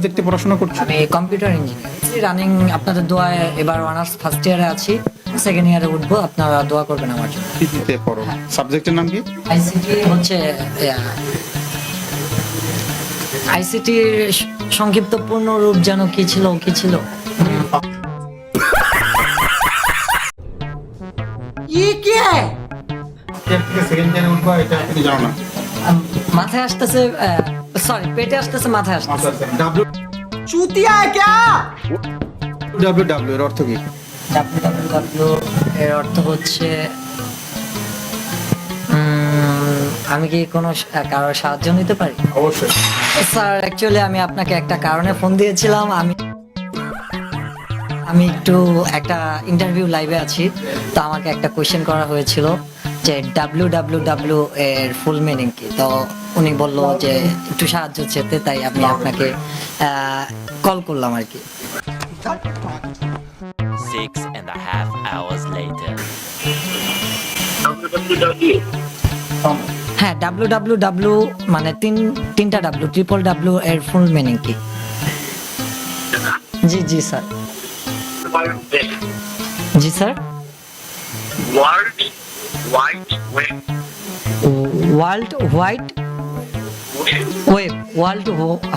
দেখতে পড়াশোনা করছো? আমি কম্পিউটার ইঞ্জিনিয়ার রানিং, আপনাদের দোয়ায় এবার অনার্স ফার্স্ট ইয়ারে আছি, সেকেন্ড ইয়ারে উঠবো, আপনারা দোয়া করবেন আমার জন্য। পিজিতে পড়ো, সাবজেক্টের নাম কি? আইসিটি হচ্ছে আইসিটির সংক্ষিপ্ত পূর্ণরূপ যেন কি ছিল সেকেন্ড ইয়ারে উঠবা, এটা তুমি জানো না? মাথায় আসতেছে, সরি পেটে আসতেছে, মাথায় আসতেছে। चूतिया है क्या? ডাব্লিউ এর অর্থ কি? ডাব্লিউ এর অর্থ হচ্ছে আমি কি কোনো কারোর সাহায্য নিতে পারি? অবশ্যই। স্যার অ্যাকচুয়ালি আমি আপনাকে একটা কারণে ফোন দিয়েছিলাম। আমি একটু একটা ইন্টারভিউ লাইভে আছি, তো আমাকে একটা কোয়েশ্চেন করা হয়েছিল যে ডাব্লিউ এর ফুল মিনিং কি। তো উনি বললো যে একটু সাহায্য চেতে, তাই আমি আপনাকে কল করলাম আর কি। 6.5 hours later. হ্যাঁ, ডাব্লিউ মানে তিনটা ডাব্লিউ এর ফুল মিনিং কি? জি স্যার। জি sir. World Wide Web. World wide web. World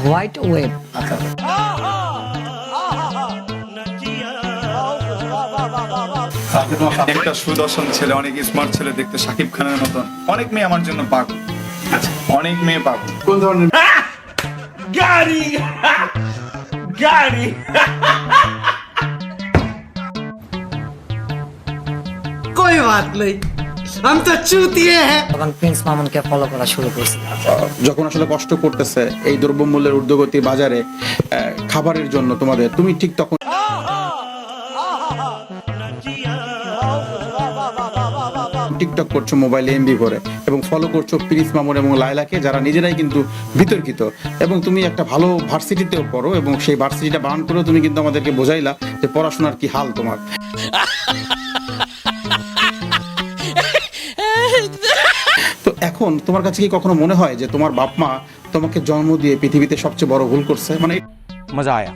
wide web. একটা সুদর্শন ছেলে, অনেক স্মার্ট ছেলে, দেখতে শাকিব খানের মতন। অনেক মেয়ে আমার জন্য পাগল, অনেক মেয়ে পাগল। কোন ধরনের? गाड़ी गाड़ी कोई बात नहीं, हम तो चूतिए हैं। তখন প্রিন্স মামুনকে ফলো করা শুরু করছি। যখন আসলে কষ্ট করতেছে এই দ্রব্যমূল্যের ঊর্ধ্বগতি বাজারে খাবারের জন্য তুমি ঠিক তখন টিকটক করছো মোবাইলে এমবি ভরে, এবং ফলো করছো প্রিন্স মামুন এবং লায়লাকে, যারা নিজেরাই কিন্তু বিতর্কিত। এবং তুমি একটা ভালো ভার্সিটিতেও পড়ো, এবং সেই ভার্সিটিটা বানান করেও তুমি কিন্তু আমাদেরকে বোঝাইলা যে পড়াশোনার কি হাল তোমার। তো এখন তোমার কাছে কি কখনো মনে হয় যে তোমার বাপ মা তোমাকে জন্ম দিয়ে পৃথিবীতে সবচেয়ে বড় ভুল করছে? মানে मजा आया।